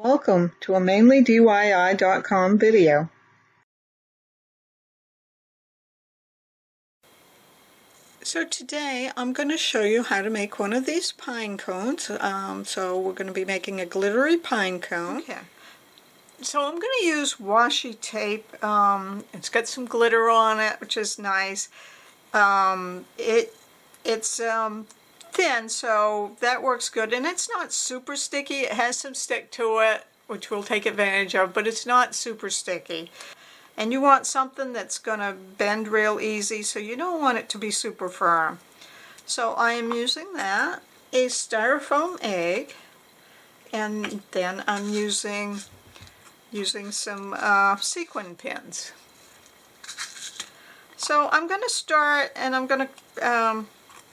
Welcome to a MainelyDIY.com video. So today I'm going to show you how to make one of these pine cones. So we're going to be making a glittery pine cone. Okay. So I'm going to use washi tape. It's got some glitter on it, which is nice. It's thin, so that works good, and it's not super sticky. It has some stick to it, which we'll take advantage of, but it's not super sticky. And you want something that's going to bend real easy, so you don't want it to be super firm. So I am using that, a styrofoam egg, and then I'm using some sequin pins. So I'm going to start, and I'm going to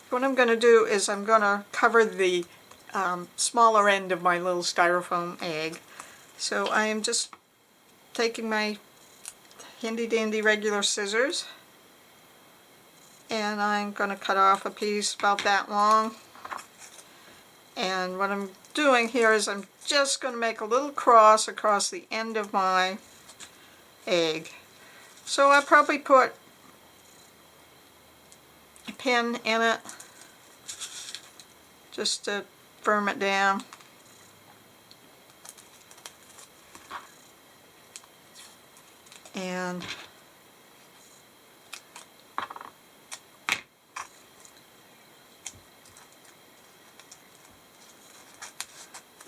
what I'm going to do is I'm going to cover the smaller end of my little styrofoam egg. So I am just taking my handy dandy regular scissors, and I'm going to cut off a piece about that long. And what I'm doing here is I'm just going to make a little cross across the end of my egg. So I probably put a pin in it just to firm it down. And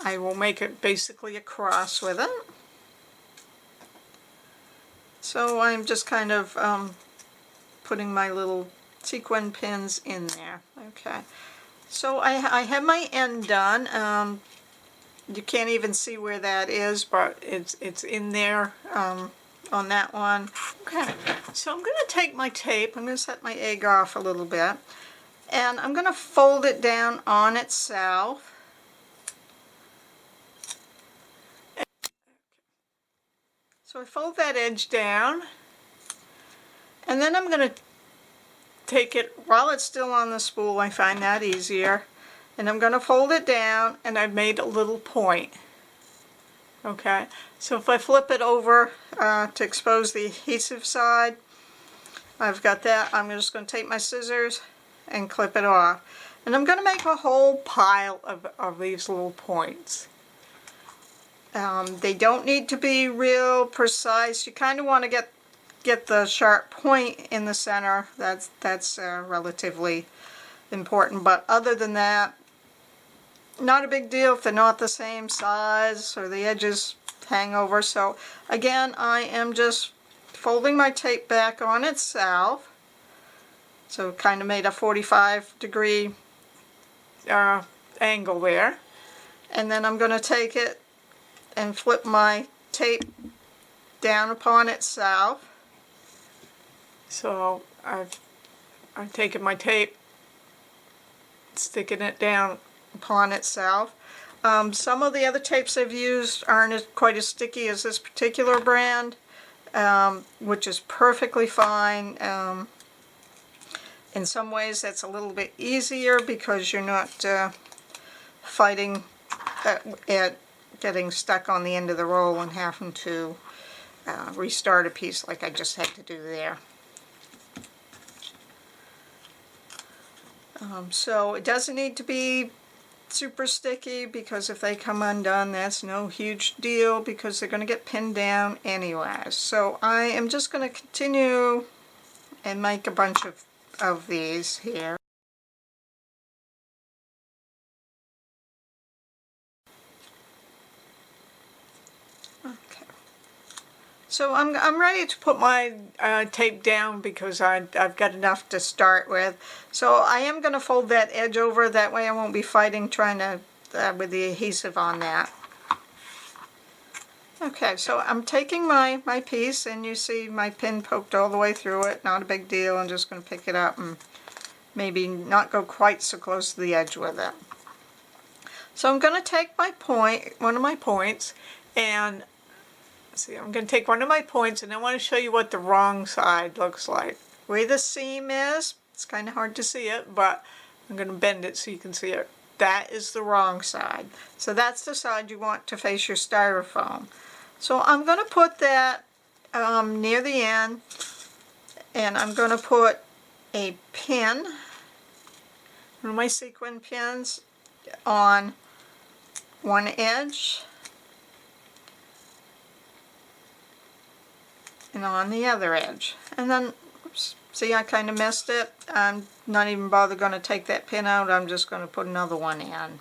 I will make it basically a cross with it. So I'm just kind of putting my little sequin pins in there. Okay. So I have my end done. You can't even see where that is, but it's in there on that one. Okay, so I'm going to take my tape, I'm going to set my egg off a little bit, and I'm going to fold it down on itself. So I fold that edge down, and then I'm going to take it while it's still on the spool. I find that easier. And I'm going to fold it down, and I've made a little point. Okay, so if I flip it over to expose the adhesive side, I've got that. I'm just going to take my scissors and clip it off. And I'm going to make a whole pile of these little points. They don't need to be real precise. You kind of want to get the sharp point in the center. That's relatively important, but other than that, not a big deal if they're not the same size or the edges hang over. So again, I am just folding my tape back on itself. So kind of made a 45-degree angle there. And then I'm going to take it and flip my tape down upon itself. So I've taken my tape, sticking it down upon itself. Some of the other tapes I've used aren't quite as sticky as this particular brand, which is perfectly fine. In some ways that's a little bit easier because you're not fighting at getting stuck on the end of the roll and having to restart a piece like I just had to do there. So it doesn't need to be super sticky, because if they come undone, that's no huge deal because they're going to get pinned down anyway. So I am just going to continue and make a bunch of these here. Okay. So I'm ready to put my tape down because I've got enough to start with. So I am going to fold that edge over, that way I won't be fighting trying to with the adhesive on that. Okay, so I'm taking my piece, and you see my pin poked all the way through it. Not a big deal. I'm just going to pick it up and maybe not go quite so close to the edge with it. So I'm going to take my point, one of my points, and see, I'm going to take one of my points, and I want to show you what the wrong side looks like. Where the seam is, it's kind of hard to see it, but I'm going to bend it so you can see it that is the wrong side. So that's the side you want to face your styrofoam. So I'm going to put that near the end, and I'm going to put a pin, one of my sequin pins, on one edge and on the other edge. And then, oops, see, I kind of missed it. I'm not even bothered going to take that pin out. I'm just going to put another one in.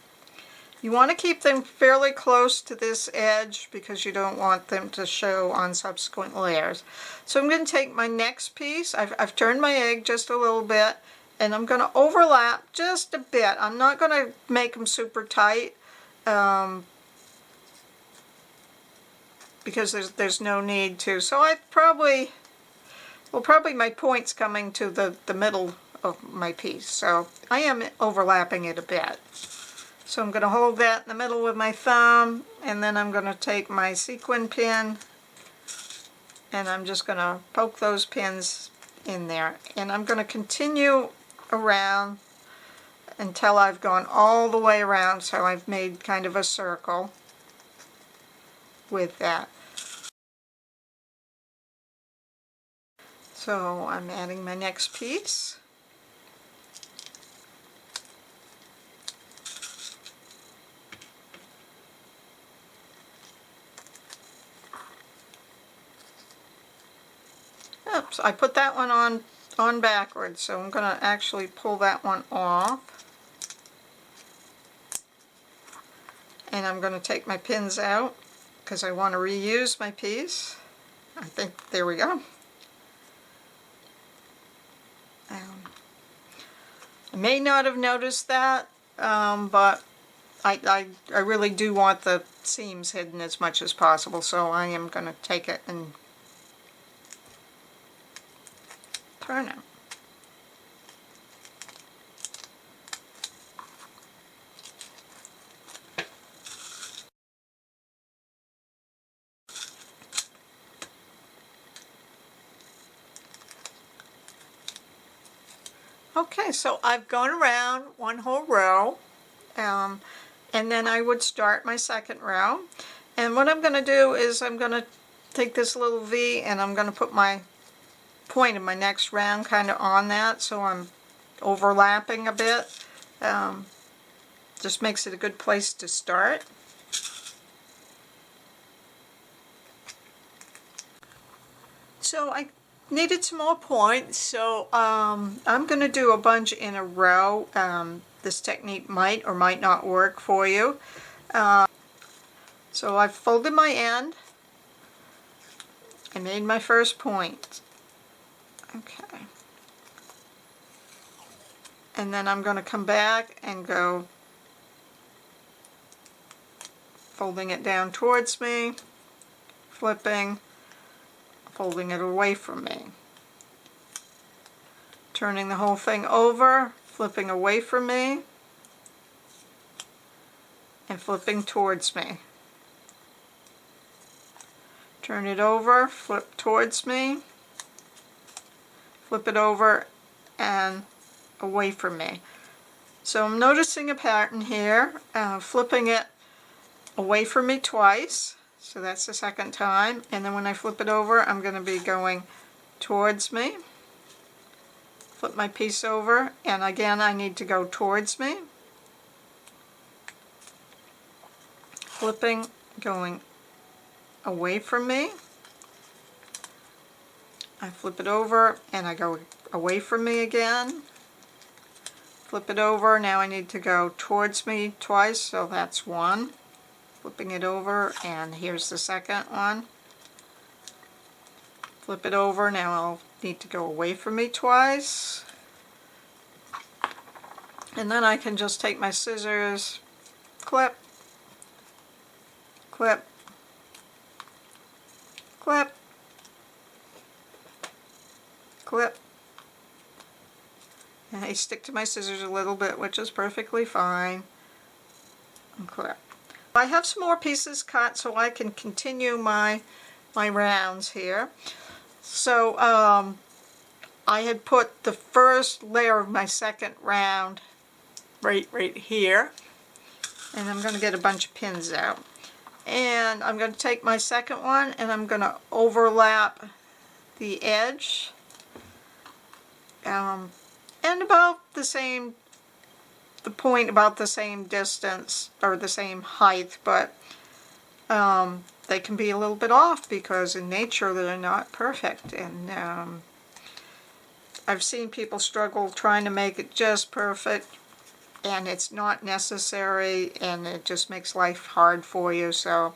You want to keep them fairly close to this edge because you don't want them to show on subsequent layers. So I'm going to take my next piece. I've turned my egg just a little bit, and I'm going to overlap just a bit. I'm not going to make them super tight because there's no need to. So I probably my point's coming to the middle of my piece. So I am overlapping it a bit. So I'm going to hold that in the middle with my thumb, and then I'm going to take my sequin pin, and I'm just going to poke those pins in there. And I'm going to continue around until I've gone all the way around, so I've made kind of a circle with that. So I'm adding my next piece. Oops, I put that one on backwards, so I'm going to actually pull that one off. And I'm going to take my pins out because I want to reuse my piece. I think, there we go. I may not have noticed that, but I really do want the seams hidden as much as possible, so I am going to take it and turn it. Okay, so I've gone around one whole row, and then I would start my second row. And what I'm going to do is I'm going to take this little V and I'm going to put my point of my next round kind of on that, so I'm overlapping a bit. Just makes it a good place to start. So I needed some more points, so I'm going to do a bunch in a row. This technique might or might not work for you. So I've folded my end. I made my first point. Okay. And then I'm going to come back and go folding it down towards me, flipping, folding it away from me, turning the whole thing over, flipping away from me, and flipping towards me. Turn it over, flip towards me, flip it over, and away from me. So I'm noticing a pattern here, flipping it away from me twice, so that's the second time, and then when I flip it over I'm going to be going towards me, flip my piece over, and again I need to go towards me, flipping, going away from me, I flip it over and I go away from me again, flip it over, now I need to go towards me twice, so that's one, flipping it over, and here's the second one, flip it over, now I'll need to go away from me twice, and then I can just take my scissors, clip, clip, clip, clip, and I stick to my scissors a little bit, which is perfectly fine, and clip. I have some more pieces cut so I can continue my rounds here. So I had put the first layer of my second round right here, And I'm going to get a bunch of pins out. And I'm going to take my second one and I'm going to overlap the edge. And about the same, the point about the same distance or the same height, but they can be a little bit off because in nature they're not perfect. And I've seen people struggle trying to make it just perfect, and it's not necessary, and it just makes life hard for you, so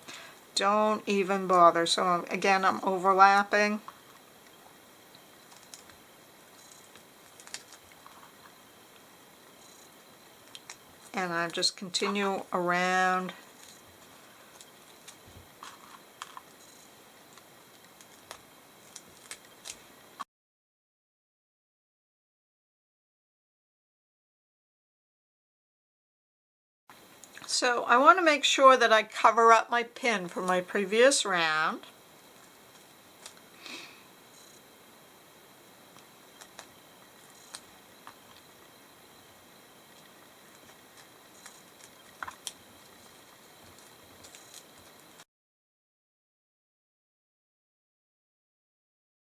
don't even bother. So again, I'm overlapping. And I just continue around. So I want to make sure that I cover up my pin from my previous round.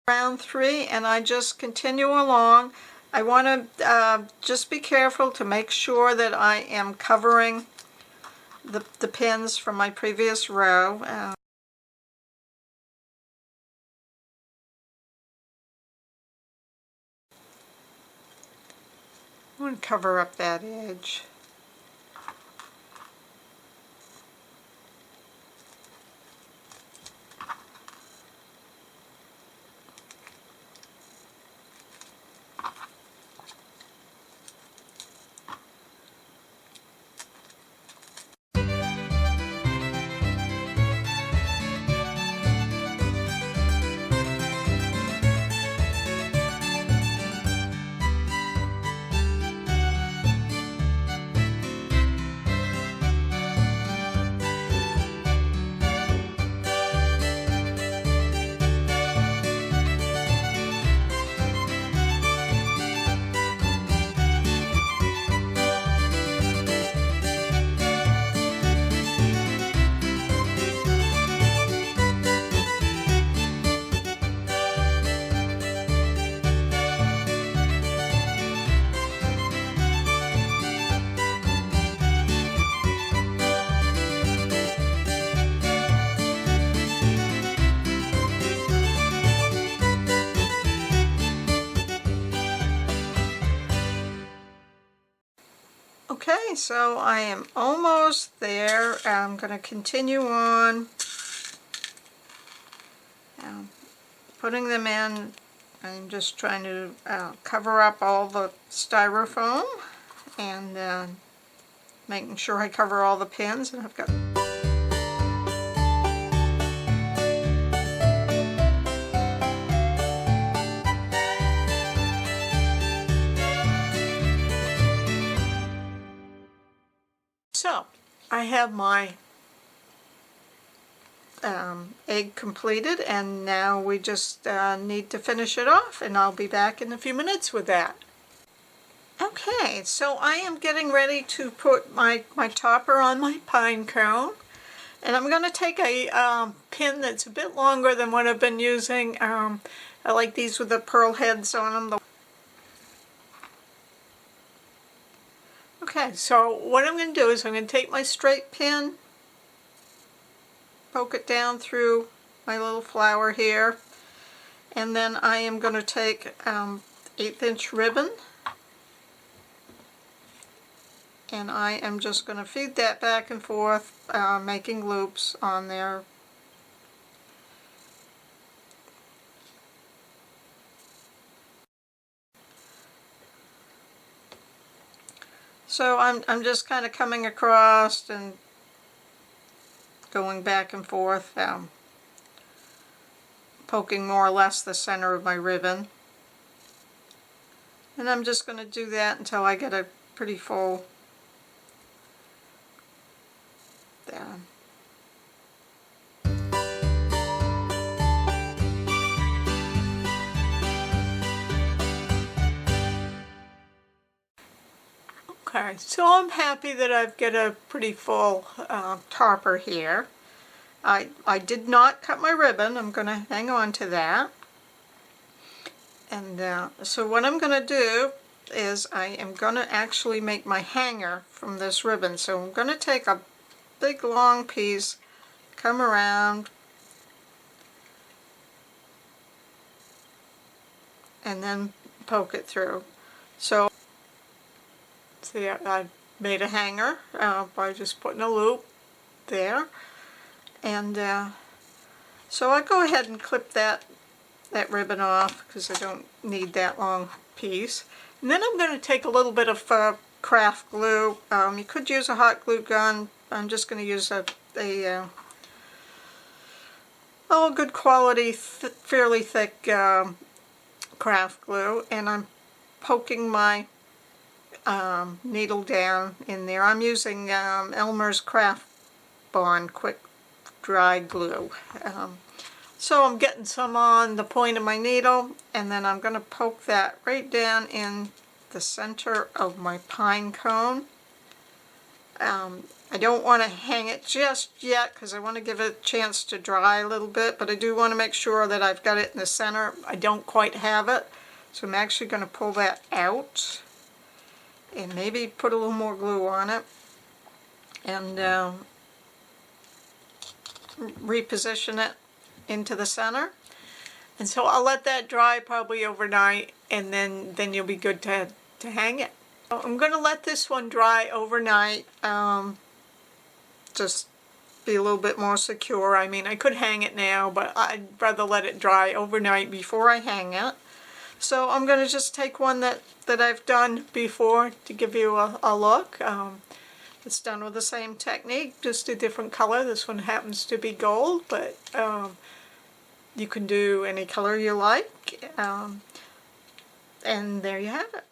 Round 3, and I just continue along. I want to just be careful to make sure that I am covering the pins from my previous row. I'm going to cover up that edge. Okay, so I am almost there. I'm going to continue on putting them in. I'm just trying to cover up all the styrofoam and making sure I cover all the pins. And I've got so I have my egg completed, and now we just need to finish it off, and I'll be back in a few minutes with that. Okay, so I am getting ready to put my topper on my pine cone, and I'm going to take a pin that's a bit longer than what I've been using. I like these with the pearl heads on them. Okay, so what I'm going to do is I'm going to take my straight pin, poke it down through my little flower here, and then I am going to take 1/8 inch ribbon, and I am just going to feed that back and forth, making loops on there. So I'm just kind of coming across and going back and forth, poking more or less the center of my ribbon. And I'm just going to do that until I get a pretty full down. Okay, so I'm happy that I've got a pretty full topper here. I did not cut my ribbon. I'm going to hang on to that. And so what I'm going to do is I am going to actually make my hanger from this ribbon. So I'm going to take a big long piece, come around, and then poke it through. So see, I made a hanger by just putting a loop there. And so I go ahead and clip that ribbon off because I don't need that long piece. And then I'm going to take a little bit of craft glue. You could use a hot glue gun. I'm just going to use a good quality, fairly thick craft glue, and I'm poking my needle down in there. I'm using Elmer's Craft Bond Quick Dry Glue. So I'm getting some on the point of my needle, and then I'm going to poke that right down in the center of my pine cone. I don't want to hang it just yet because I want to give it a chance to dry a little bit, but I do want to make sure that I've got it in the center. I don't quite have it, so I'm actually going to pull that out and maybe put a little more glue on it and reposition it into the center. And so I'll let that dry probably overnight, and then you'll be good to hang it. So I'm going to let this one dry overnight, just be a little bit more secure. I mean, I could hang it now, but I'd rather let it dry overnight before I hang it. So I'm going to just take one that I've done before to give you a look. It's done with the same technique, just a different color. This one happens to be gold, but you can do any color you like. And there you have it.